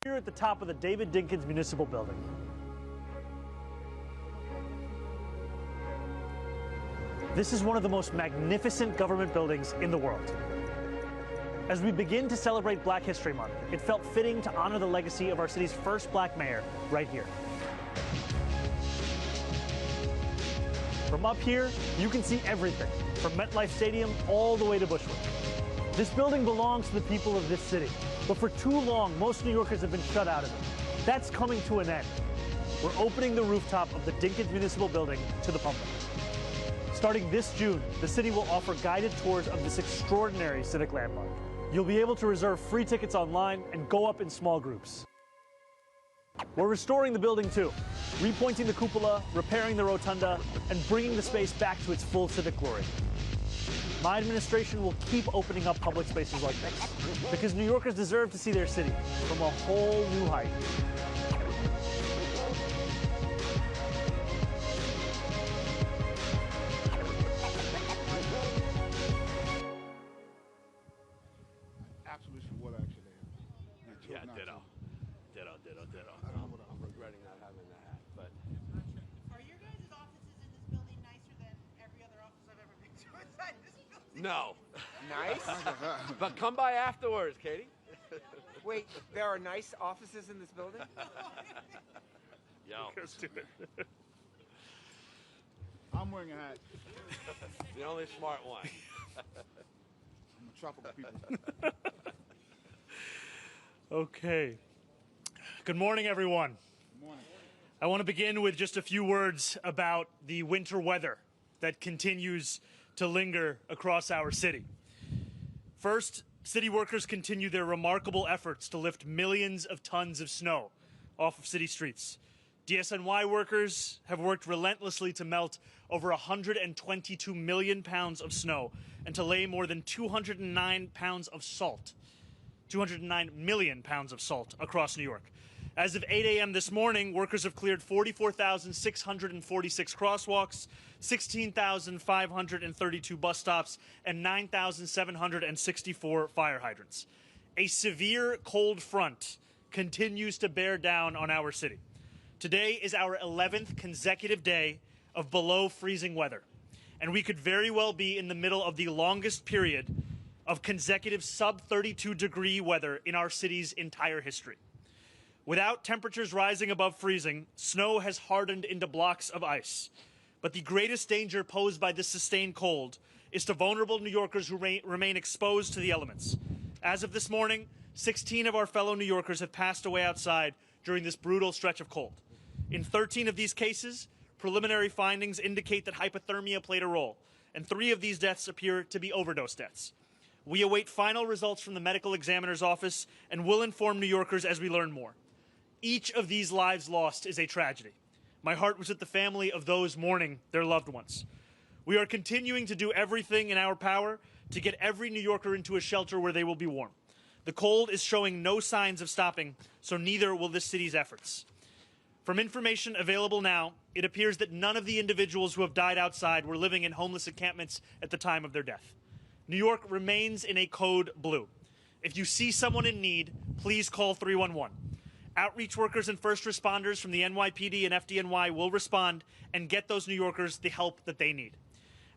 Here at the top of the David Dinkins Municipal Building. This is one of the most magnificent government buildings in the world. As we begin to celebrate Black History Month, it felt fitting to honor the legacy of our city's first black mayor right here. From up here, you can see everything, from MetLife Stadium all the way to Bushwick. This building belongs to the people of this city, but for too long, most New Yorkers have been shut out of it. That's coming to an end. We're opening the rooftop of the Dinkins Municipal Building to the public. Starting this June, the city will offer guided tours of this extraordinary civic landmark. You'll be able to reserve free tickets online and go up in small groups. We're restoring the building too, repointing the cupola, repairing the rotunda, and bringing the space back to its full civic glory. My administration will keep opening up public spaces like this, because New Yorkers deserve to see their city from a whole new height. Absolutely for what actually. Yeah, ditto. I'm regretting not having the hat, but. Are your guys' offices in this building nicer than every other office I've ever been to inside this building? No. Nice? But come by afterwards, Katie. Wait, there are nice offices in this building? Yo. I'm wearing a hat. The only smart one. I'm a tropical people. Okay. Good morning, everyone. Good morning. I want to begin with just a few words about the winter weather that continues to linger across our city. First, city workers continue their remarkable efforts to lift millions of tons of snow off of city streets. DSNY workers have worked relentlessly to melt over 122 million pounds of snow and to lay more than 209 million pounds of salt across New York. As of 8 a.m. this morning, workers have cleared 44,646 crosswalks, 16,532 bus stops, and 9,764 fire hydrants. A severe cold front continues to bear down on our city. Today is our 11th consecutive day of below freezing weather, and we could very well be in the middle of the longest period of consecutive sub-32 degree weather in our city's entire history. Without temperatures rising above freezing, snow has hardened into blocks of ice. But the greatest danger posed by this sustained cold is to vulnerable New Yorkers who remain exposed to the elements. As of this morning, 16 of our fellow New Yorkers have passed away outside during this brutal stretch of cold. In 13 of these cases, preliminary findings indicate that hypothermia played a role, and 3 of these deaths appear to be overdose deaths. We await final results from the medical examiner's office and will inform New Yorkers as we learn more. Each of these lives lost is a tragedy. My heart was with the family of those mourning their loved ones. We are continuing to do everything in our power to get every New Yorker into a shelter where they will be warm. The cold is showing no signs of stopping, so neither will this city's efforts. From information available now, it appears that none of the individuals who have died outside were living in homeless encampments at the time of their death. New York remains in a code blue. If you see someone in need, please call 311. Outreach workers and first responders from the NYPD and FDNY will respond and get those New Yorkers the help that they need.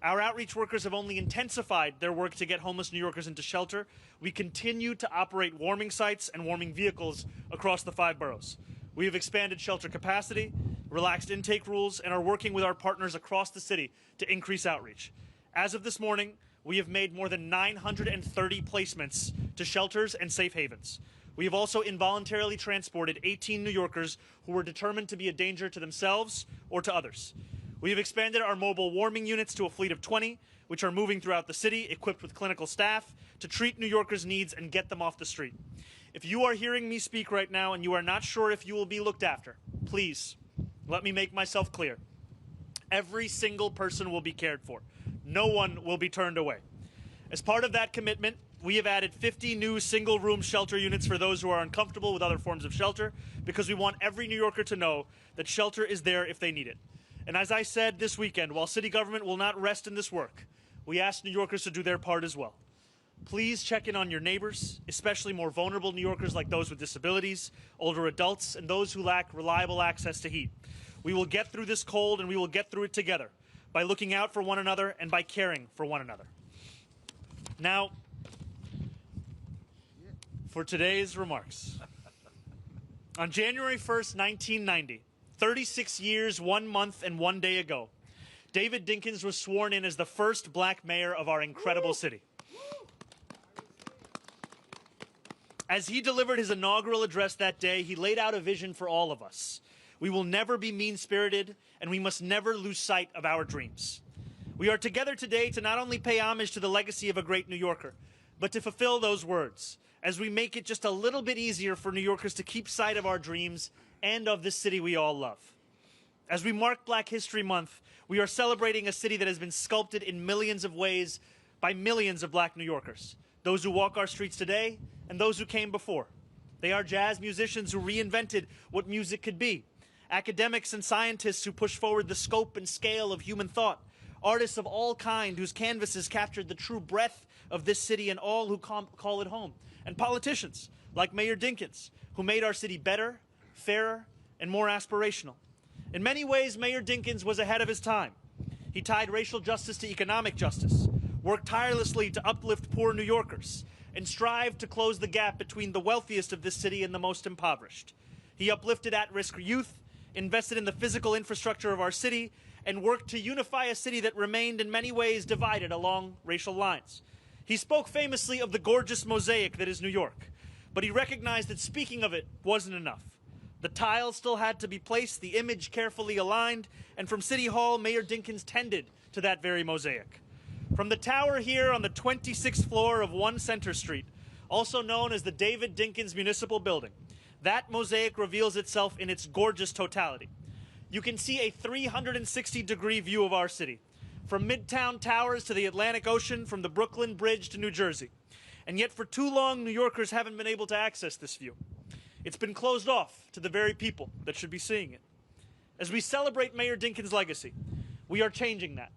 Our outreach workers have only intensified their work to get homeless New Yorkers into shelter. We continue to operate warming sites and warming vehicles across the 5 boroughs. We have expanded shelter capacity, relaxed intake rules, and are working with our partners across the city to increase outreach. As of this morning, we have made more than 930 placements to shelters and safe havens. We have also involuntarily transported 18 New Yorkers who were determined to be a danger to themselves or to others. We have expanded our mobile warming units to a fleet of 20, which are moving throughout the city, equipped with clinical staff, to treat New Yorkers' needs and get them off the street. If you are hearing me speak right now and you are not sure if you will be looked after, please, let me make myself clear. Every single person will be cared for. No one will be turned away. As part of that commitment, we have added 50 new single-room shelter units for those who are uncomfortable with other forms of shelter, because we want every New Yorker to know that shelter is there if they need it. And as I said this weekend, while city government will not rest in this work, we ask New Yorkers to do their part as well. Please check in on your neighbors, especially more vulnerable New Yorkers like those with disabilities, older adults, and those who lack reliable access to heat. We will get through this cold, and we will get through it together by looking out for one another and by caring for one another. Now, for today's remarks. On January 1st, 1990, 36 years, 1 month, and 1 day ago, David Dinkins was sworn in as the first black mayor of our incredible city. As he delivered his inaugural address that day, he laid out a vision for all of us. We will never be mean-spirited, and we must never lose sight of our dreams. We are together today to not only pay homage to the legacy of a great New Yorker, but to fulfill those words, as we make it just a little bit easier for New Yorkers to keep sight of our dreams and of this city we all love. As we mark Black History Month, we are celebrating a city that has been sculpted in millions of ways by millions of black New Yorkers, those who walk our streets today and those who came before. They are jazz musicians who reinvented what music could be, academics and scientists who push forward the scope and scale of human thought, artists of all kind whose canvases captured the true breadth of this city and all who call it home, and politicians like Mayor Dinkins, who made our city better, fairer, and more aspirational. In many ways, Mayor Dinkins was ahead of his time. He tied racial justice to economic justice, worked tirelessly to uplift poor New Yorkers, and strived to close the gap between the wealthiest of this city and the most impoverished. He uplifted at-risk youth, invested in the physical infrastructure of our city, and worked to unify a city that remained in many ways divided along racial lines. He spoke famously of the gorgeous mosaic that is New York, but he recognized that speaking of it wasn't enough. The tiles still had to be placed, the image carefully aligned, and from City Hall, Mayor Dinkins tended to that very mosaic. From the tower here on the 26th floor of 1 Center Street, also known as the David Dinkins Municipal Building, that mosaic reveals itself in its gorgeous totality. You can see a 360-degree view of our city, from Midtown Towers to the Atlantic Ocean, from the Brooklyn Bridge to New Jersey. And yet for too long, New Yorkers haven't been able to access this view. It's been closed off to the very people that should be seeing it. As we celebrate Mayor Dinkins' legacy, we are changing that.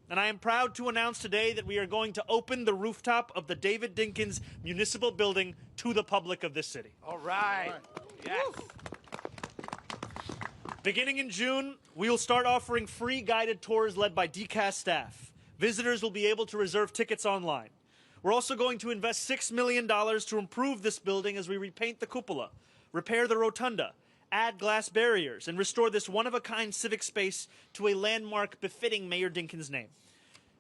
And I am proud to announce today that we are going to open the rooftop of the David Dinkins Municipal Building to the public of this city. All right. Yes. Beginning in June, we will start offering free guided tours led by DCAS staff. Visitors will be able to reserve tickets online. We're also going to invest $6 million to improve this building as we repaint the cupola, repair the rotunda, add glass barriers, and restore this one-of-a-kind civic space to a landmark befitting Mayor Dinkins' name.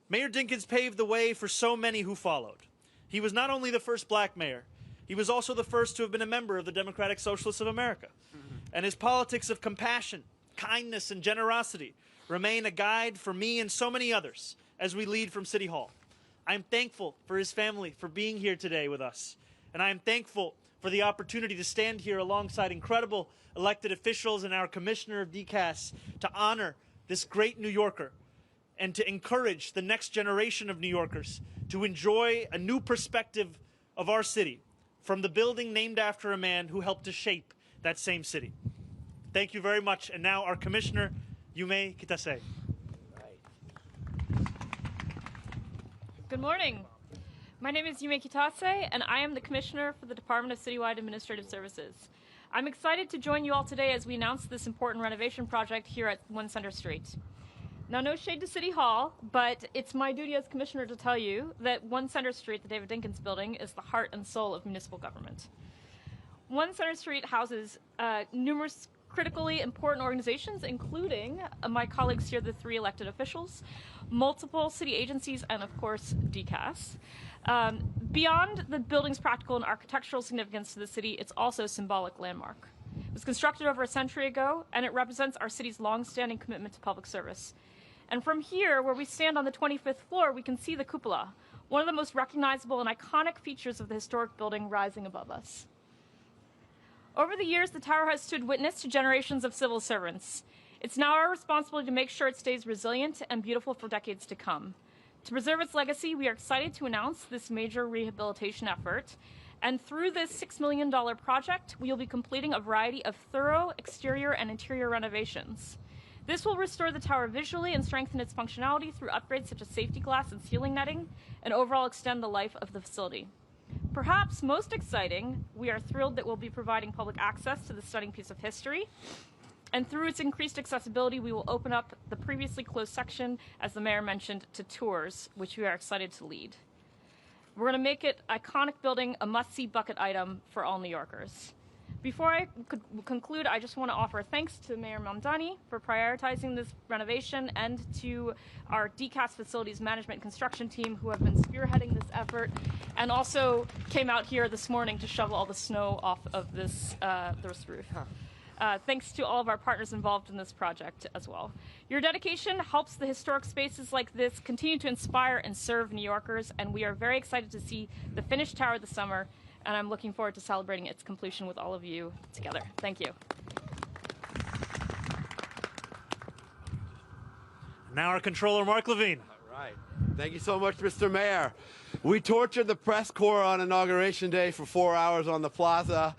Mayor Dinkins paved the way for so many who followed. He was not only the first black mayor, he was also the first to have been a member of the Democratic Socialists of America. And his politics of compassion, kindness, and generosity remain a guide for me and so many others as we lead from City Hall. I am thankful for his family for being here today with us. And I am thankful for the opportunity to stand here alongside incredible elected officials and our Commissioner of DCAS to honor this great New Yorker and to encourage the next generation of New Yorkers to enjoy a new perspective of our city from the building named after a man who helped to shape that same city. Thank you very much. And now our Commissioner, Yume Kitase. Good morning. My name is Yume Kitase, and I am the Commissioner for the Department of Citywide Administrative Services. I'm excited to join you all today as we announce this important renovation project here at 1 Center Street. Now, no shade to City Hall, but it's my duty as Commissioner to tell you that 1 Center Street, the David Dinkins Building, is the heart and soul of municipal government. 1 Center Street houses numerous critically important organizations, including my colleagues here, the 3 elected officials, multiple city agencies, and of course, DCAS. Beyond the building's practical and architectural significance to the city, it's also a symbolic landmark. It was constructed over a century ago, and it represents our city's long-standing commitment to public service. And from here, where we stand on the 25th floor, we can see the cupola, one of the most recognizable and iconic features of the historic building rising above us. Over the years, the tower has stood witness to generations of civil servants. It's now our responsibility to make sure it stays resilient and beautiful for decades to come. To preserve its legacy, we are excited to announce this major rehabilitation effort. And through this $6 million project, we will be completing a variety of thorough exterior and interior renovations. This will restore the tower visually and strengthen its functionality through upgrades such as safety glass and ceiling netting, and overall extend the life of the facility. Perhaps most exciting, we are thrilled that we'll be providing public access to this stunning piece of history. And through its increased accessibility, we will open up the previously closed section, as the mayor mentioned, to tours, which we are excited to lead. We're going to make it iconic building a must-see bucket item for all New Yorkers. Before I conclude, I just want to offer thanks to Mayor Mamdani for prioritizing this renovation and to our DCAS facilities management construction team who have been spearheading this effort and also came out here this morning to shovel all the snow off of this roof. Thanks to all of our partners involved in this project as well. Your dedication helps the historic spaces like this continue to inspire and serve New Yorkers, and we are very excited to see the finished tower this summer, and I'm looking forward to celebrating its completion with all of you together. Thank you. Now our controller, Mark Levine. All right. Thank you so much, Mr. Mayor. We tortured the press corps on Inauguration Day for 4 hours on the plaza.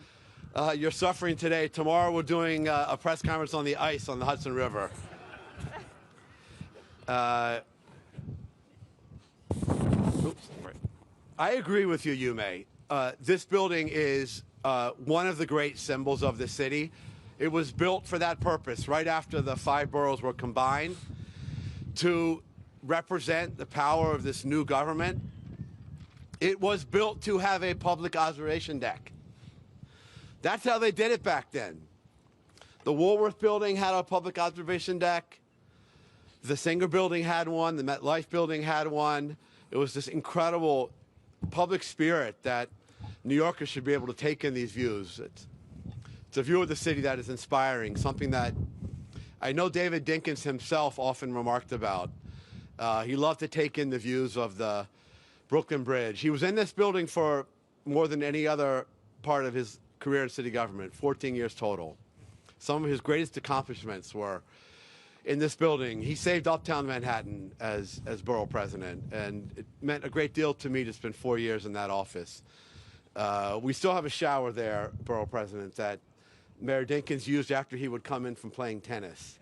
You're suffering today. Tomorrow we're doing a press conference on the ice on the Hudson River. Oops. I agree with you, Yume. This building is one of the great symbols of the city. It was built for that purpose, right after the 5 boroughs were combined, to represent the power of this new government. It was built to have a public observation deck. That's how they did it back then. The Woolworth building had a public observation deck. The Singer building had one. The MetLife building had one. It was this incredible public spirit that New Yorkers should be able to take in these views. It's a view of the city that is inspiring, something that I know David Dinkins himself often remarked about. He loved to take in the views of the Brooklyn Bridge. He was in this building for more than any other part of his career in city government, 14 years total. Some of his greatest accomplishments were in this building. He saved uptown Manhattan as borough president, and it meant a great deal to me to spend 4 years in that office. We still have a shower there, borough president, that Mayor Dinkins used after he would come in from playing tennis.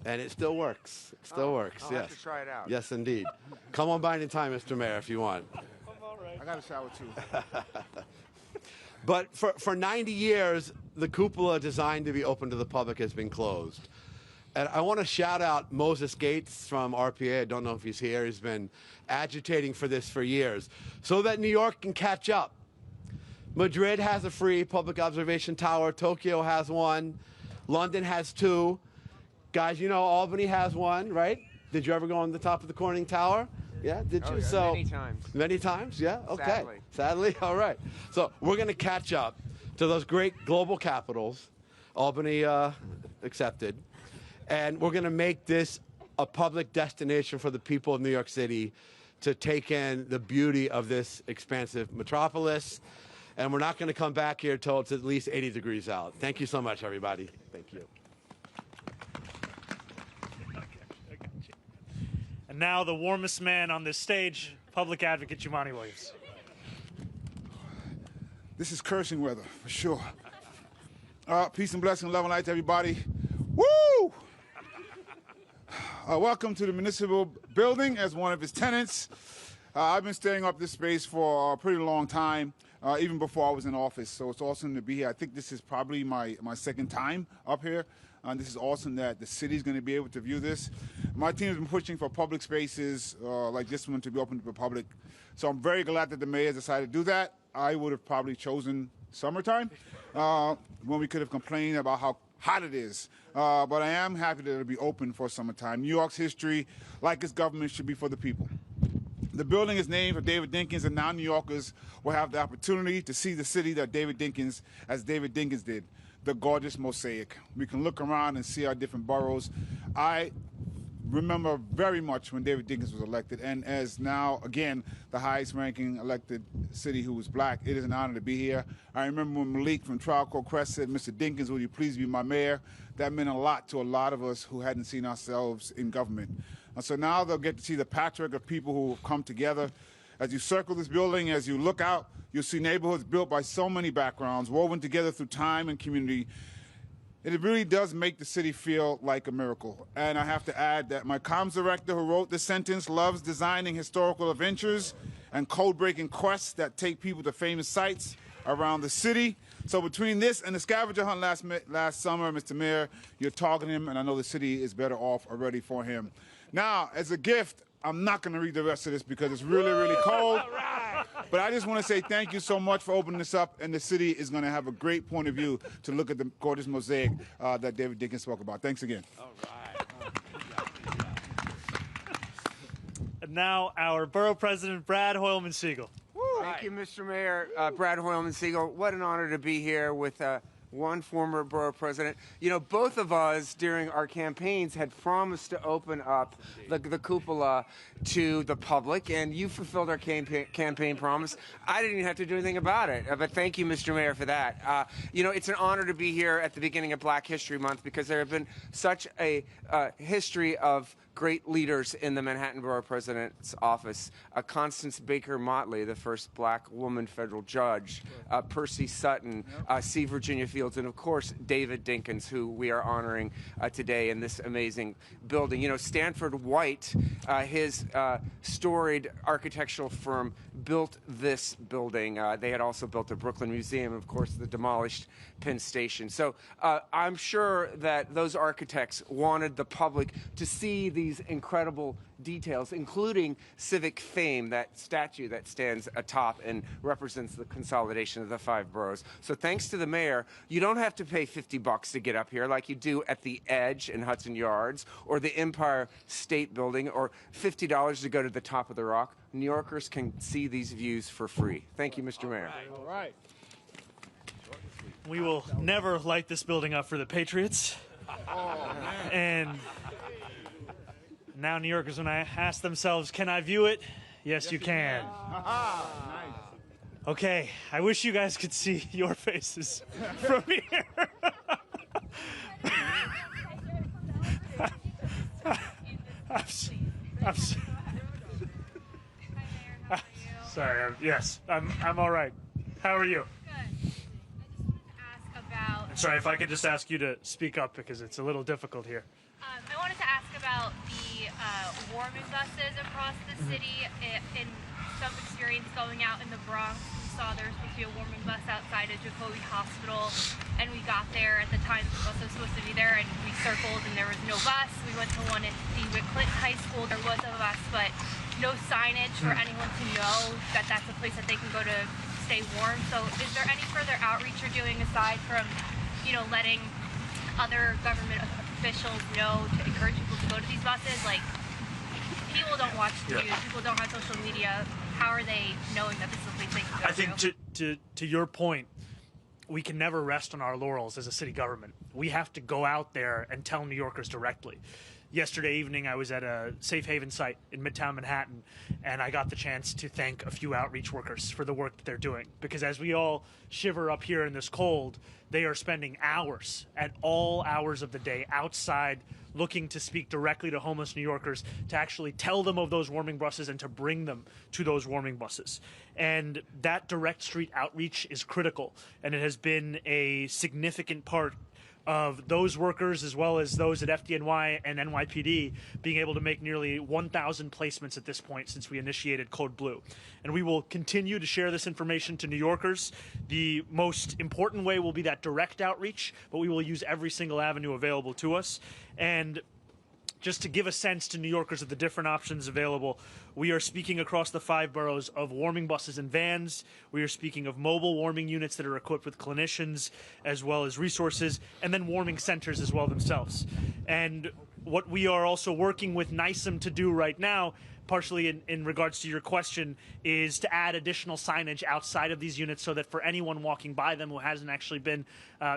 And it still works. It still works, I'll yes. have to try it out. Yes, indeed. Come on by anytime, Mr. Mayor, if you want. I got a shower too. But for 90 years, the cupola designed to be open to the public has been closed. And I want to shout out Moses Gates from RPA. I don't know if he's here. He's been agitating for this for years so that New York can catch up. Madrid has a free public observation tower. Tokyo has one. London has 2. Guys, you know Albany has one, right? Did you ever go on the top of the Corning Tower? Yeah, did you? Yeah, So many times. Many times, yeah? Okay. Sadly. All right. So we're going to catch up to those great global capitals, Albany accepted, and we're going to make this a public destination for the people of New York City to take in the beauty of this expansive metropolis. And we're not going to come back here till it's at least 80 degrees out. Thank you so much, everybody. Thank you. And now the warmest man on this stage, public advocate Jumaane Williams. This is cursing weather, for sure. Peace and blessing, love and light to everybody. Woo! Welcome to the municipal building as one of its tenants. I've been staying up this space for a pretty long time, even before I was in office, so it's awesome to be here. I think this is probably my second time up here. This is awesome that the city's going to be able to view this. My team has been pushing for public spaces like this one to be open to the public. So I'm very glad that the mayor decided to do that. I would have probably chosen summertime when we could have complained about how hot it is. But I am happy that it'll be open for summertime. New York's history, like its government, should be for the people. The building is named for David Dinkins, and now New Yorkers will have the opportunity to see the city that David Dinkins did. The gorgeous mosaic. We can look around and see our different boroughs. I remember very much when David Dinkins was elected, and as now, again, the highest ranking elected city who was black, it is an honor to be here. I remember when Malik from Trial Court Crest said, "Mr. Dinkins, will you please be my mayor?" That meant a lot to a lot of us who hadn't seen ourselves in government. And so now they'll get to see the patchwork of people who have come together. As you circle this building, as you look out, you'll see neighborhoods built by so many backgrounds, woven together through time and community. it really does make the city feel like a miracle. And I have to add that my comms director who wrote this sentence loves designing historical adventures and code-breaking quests that take people to famous sites around the city. So between this and the scavenger hunt last summer, Mr. Mayor, you're targeting him, and I know the city is better off already for him. Now, as a gift, I'm not going to read the rest of this because it's really, really cold. But I just want to say thank you so much for opening this up, and the city is going to have a great point of view to look at the gorgeous mosaic that David Dinkins spoke about. Thanks again. All right. And now our Borough President, Brad Hoylman-Siegel. Thank you, Mr. Mayor. Brad Hoylman-Siegel, what an honor to be here with one former borough president. You know, both of us during our campaigns had promised to open up the cupola to the public, and you fulfilled our campaign promise. I didn't even have to do anything about it, but thank you, Mr. Mayor, for that. You know, it's an honor to be here at the beginning of Black History Month because there have been such a history of great leaders in the Manhattan Borough President's office. Constance Baker Motley, the first black woman federal judge, Percy Sutton, C. Virginia Fields, and of course, David Dinkins, who we are honoring today in this amazing building. You know, Stanford White, his storied architectural firm, built this building. They had also built the Brooklyn Museum, and of course, the demolished Penn Station. So I'm sure that those architects wanted the public to see these incredible details, including civic fame, that statue that stands atop and represents the consolidation of the 5 boroughs. So thanks to the mayor, you don't have to pay $50 to get up here like you do at the Edge in Hudson Yards or the Empire State Building, or $50 to go to the top of the Rock. New Yorkers can see these views for free. Thank you, Mr. Mayor. All right. We will never light this building up for the Patriots. And now New Yorkers, when I ask themselves, can I view it? Yes, you can. Okay, I wish you guys could see your faces from here. Sorry, yes, I'm all right. How are you? Good. I just wanted to ask about. Sorry, if I could just ask you to speak up because it's a little difficult here. I wanted to ask about the warming buses across the city. In some experience going out in the Bronx, we saw there was supposed to be a warming bus outside of Jacobi Hospital, and we got there at the time the bus was supposed to be there, and we circled, and there was no bus. We went to one at the Clinton High School. There was a bus, but no signage for anyone to know that that's a place that they can go to stay warm. So is there any further outreach you're doing aside from, you know, letting other government officials know to encourage people to go to these buses? Like, people don't watch the news, people don't have social media. How are they knowing that this is a place they can go to? I think to your point, we can never rest on our laurels as a city government. We have to go out there and tell New Yorkers directly. Yesterday evening, I was at a safe haven site in Midtown Manhattan, and I got the chance to thank a few outreach workers for the work that they're doing. Because as we all shiver up here in this cold, they are spending hours at all hours of the day outside looking to speak directly to homeless New Yorkers, to actually tell them of those warming buses and to bring them to those warming buses. And that direct street outreach is critical, and it has been a significant part of those workers, as well as those at FDNY and NYPD, being able to make nearly 1,000 placements at this point since we initiated Code Blue. And we will continue to share this information to New Yorkers. The most important way will be that direct outreach, but we will use every single avenue available to us. And just to give a sense to New Yorkers of the different options available, we are speaking across the 5 boroughs of warming buses and vans. We are speaking of mobile warming units that are equipped with clinicians as well as resources, and then warming centers as well themselves. And what we are also working with NYSEM to do right now, partially in regards to your question, is to add additional signage outside of these units so that for anyone walking by them who hasn't actually been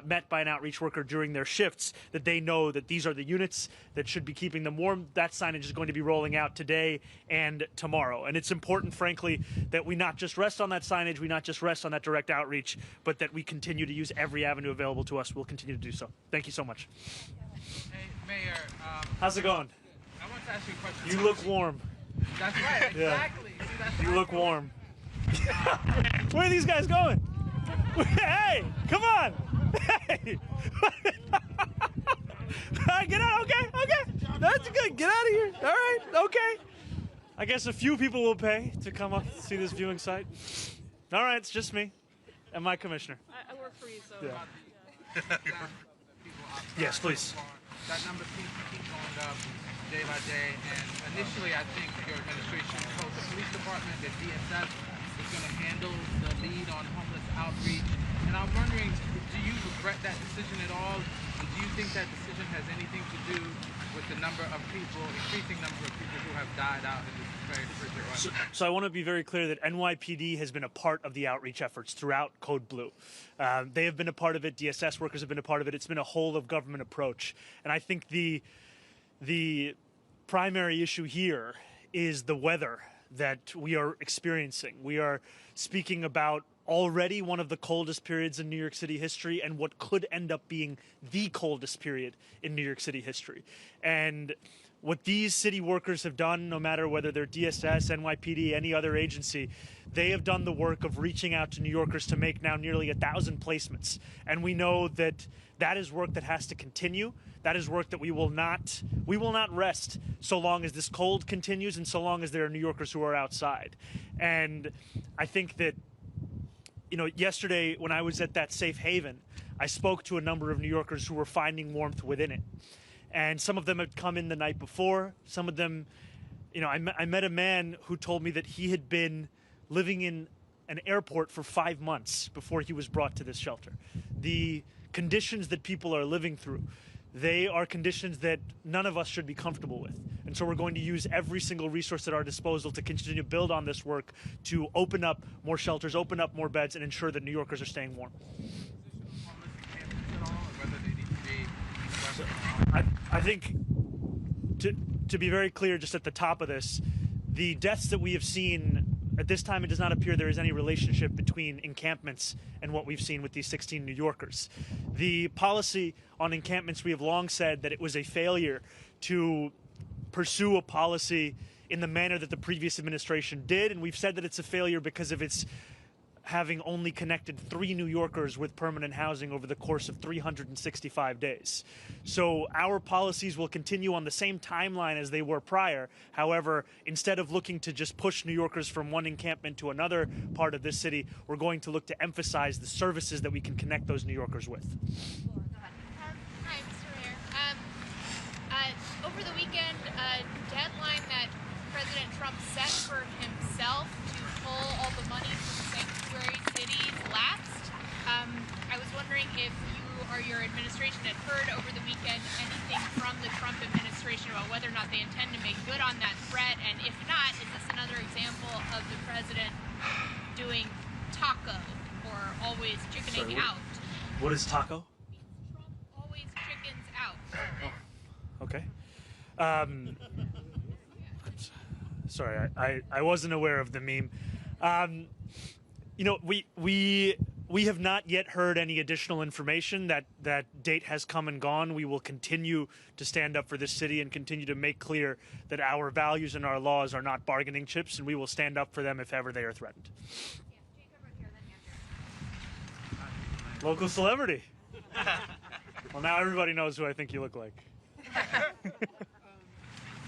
met by an outreach worker during their shifts, that they know that these are the units that should be keeping them warm. That signage is going to be rolling out today and tomorrow. And it's important, frankly, that we not just rest on that signage, we not just rest on that direct outreach, but that we continue to use every avenue available to us. We'll continue to do so. Thank you so much. Hey, Mayor. How's it going? I want to ask you a question. You look warm. That's right, exactly. Yeah. See, that's You look warm. Where are these guys going? Hey, come on! Hey! Get out. Okay. That's good. Get out of here. All right. Okay. I guess a few people will pay to come up and see this viewing site. All right. It's just me and my commissioner. I work for you, so. Yeah. Yes, please. That number seems to keep going up day by day. And initially, I think your administration told the police department that DSS is going to handle the lead on homeless outreach. And I'm wondering, do you regret that decision at all? And do you think that decision has anything to do with the number of people, increasing number of people who have died out in this very frigid weather? So I want to be very clear that NYPD has been a part of the outreach efforts throughout Code Blue. They have been a part of it. DSS workers have been a part of it. It's been a whole of government approach. And I think the primary issue here is the weather that we are experiencing. We are speaking about already one of the coldest periods in New York City history and what could end up being the coldest period in New York City history. And what these city workers have done, no matter whether they're DSS, NYPD, any other agency, they have done the work of reaching out to New Yorkers to make now nearly 1,000 placements. And we know that that is work that has to continue. That is work that we will not rest so long as this cold continues and so long as there are New Yorkers who are outside. And I think that, you know, yesterday when I was at that safe haven, I spoke to a number of New Yorkers who were finding warmth within it. And some of them had come in the night before. Some of them, you know, I met a man who told me that he had been living in an airport for 5 months before he was brought to this shelter. The conditions that people are living through, they are conditions that none of us should be comfortable with. And so we're going to use every single resource at our disposal to continue to build on this work, to open up more shelters, open up more beds, and ensure that New Yorkers are staying warm. I think, to be very clear, just at the top of this, the deaths that we have seen, at this time it does not appear there is any relationship between encampments and what we've seen with these 16 New Yorkers. The policy on encampments, we have long said that it was a failure to pursue a policy in the manner that the previous administration did, and we've said that it's a failure because of its having only connected 3 New Yorkers with permanent housing over the course of 365 days. So our policies will continue on the same timeline as they were prior. However, instead of looking to just push New Yorkers from one encampment to another part of this city, we're going to look to emphasize the services that we can connect those New Yorkers with. Hi, Mr. Mayor. Over the weekend, a deadline that President Trump set for himself to pull all the money from sanctuary cities lapsed. I was wondering if you or your administration had heard over the weekend anything from the Trump administration about whether or not they intend to make good on that threat, and if not, is this another example of the president doing taco or always chickening out? What is taco? Trump always chickens out. Okay. Sorry, I wasn't aware of the meme. You know, we have not yet heard any additional information. That date has come and gone. We will continue to stand up for this city and continue to make clear that our values and our laws are not bargaining chips, and we will stand up for them if ever they are threatened. Local celebrity. Well, now everybody knows who I think you look like.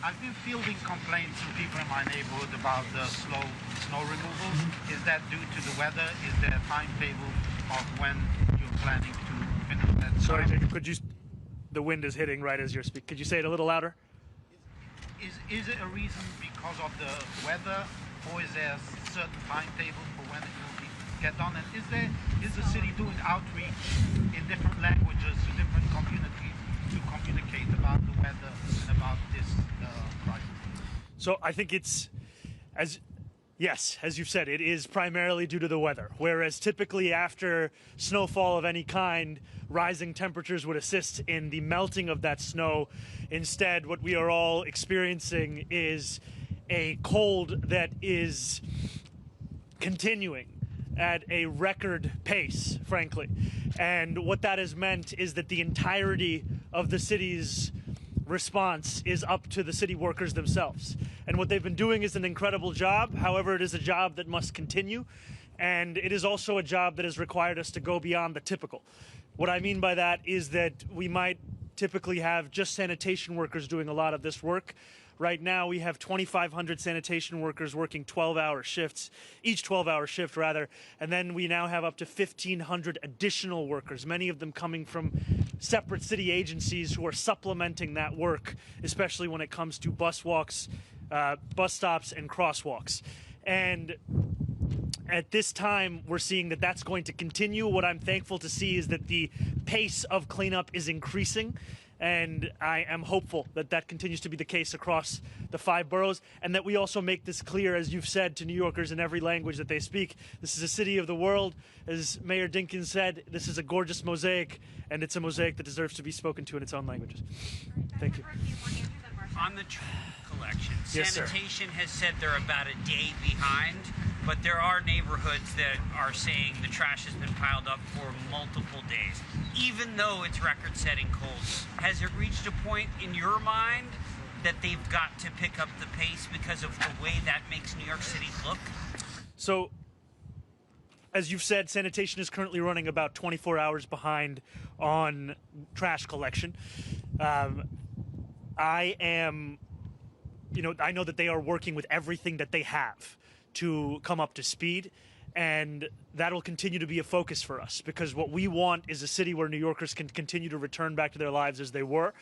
I've been fielding complaints from people in my neighborhood about the slow snow removal. Is that due to the weather? Is there a timetable of when you're planning to finish that? Sorry, Jacob, could you... The wind is hitting right as you're speaking. Could you say it a little louder? Is it a reason because of the weather, or is there a certain timetable for when it will get done? And is the city doing outreach in different languages to different communities to communicate about the weather and about this crisis? So I think it's, as you've said, it is primarily due to the weather. Whereas typically after snowfall of any kind, rising temperatures would assist in the melting of that snow. Instead, what we are all experiencing is a cold that is continuing at a record pace, frankly. And what that has meant is that the entirety of the city's response is up to the city workers themselves. And what they've been doing is an incredible job. However, it is a job that must continue. And it is also a job that has required us to go beyond the typical. What I mean by that is that we might typically have just sanitation workers doing a lot of this work. Right now, we have 2,500 sanitation workers working 12-hour shifts, each 12-hour shift, rather. And then we now have up to 1,500 additional workers, many of them coming from separate city agencies who are supplementing that work, especially when it comes to bus walks, bus stops, and crosswalks. And at this time, we're seeing that that's going to continue. What I'm thankful to see is that the pace of cleanup is increasing. And I am hopeful that that continues to be the case across the 5 boroughs, and that we also make this clear, as you've said, to New Yorkers in every language that they speak. This is a city of the world. As Mayor Dinkins said, this is a gorgeous mosaic, and it's a mosaic that deserves to be spoken to in its own languages. Thank you. On the trash collection, Yes, sir. sanitation has said they're about a day behind, but there are neighborhoods that are saying the trash has been piled up for multiple days, even though it's record-setting cold. Has it reached a point in your mind that they've got to pick up the pace because of the way that makes New York City look? So, as you've said, sanitation is currently running about 24 hours behind on trash collection. I know that they are working with everything that they have to come up to speed, and that'll continue to be a focus for us, because what we want is a city where New Yorkers can continue to return back to their lives as they were.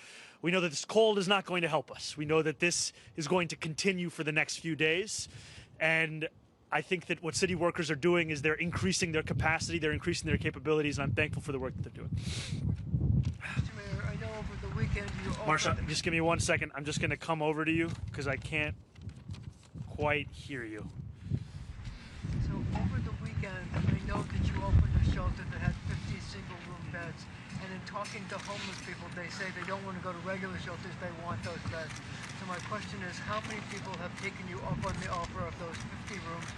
We know that this cold is not going to help us. We know that this is going to continue for the next few days, and I think that what city workers are doing is they're increasing their capacity, they're increasing their capabilities, and I'm thankful for the work that they're doing. Mr. Mayor, I know over the weekend you Marsha, just give me 1 second. I'm just going to come over to you because I can't quite hear you. So over the weekend, I know that you opened a shelter that had 50 single-room beds, and in talking to homeless people, they say they don't want to go to regular shelters, they want those beds. So my question is, how many people have taken you up on the offer of those 50 rooms?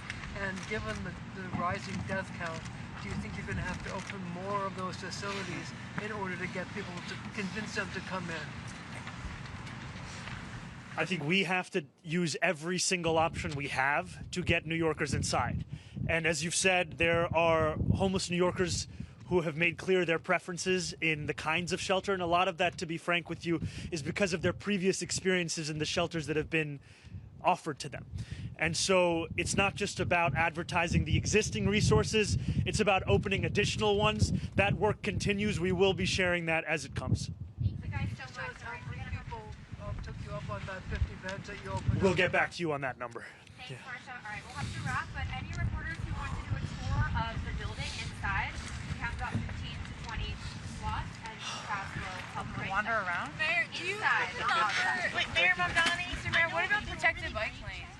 And given the rising death count, do you think you're going to have to open more of those facilities in order to get people to convince them to come in? I think we have to use every single option we have to get New Yorkers inside. And as you've said, there are homeless New Yorkers who have made clear their preferences in the kinds of shelter. And a lot of that, to be frank with you, is because of their previous experiences in the shelters that have been offered to them. And so it's not just about advertising the existing resources, it's about opening additional ones. That work continues. We will be sharing that as it comes. Took you up on that 50 beds that you opened? We'll get back to you on that number. Thanks, Marsha. All right, we'll have to wrap, but any reporters who want to do a tour of the building inside, we have about 15 to 20 slots, and staff will help wander around? Mayor, do you... Inside. Wait, Mayor Mamdani, Mr. Mayor, what about protected bike lanes?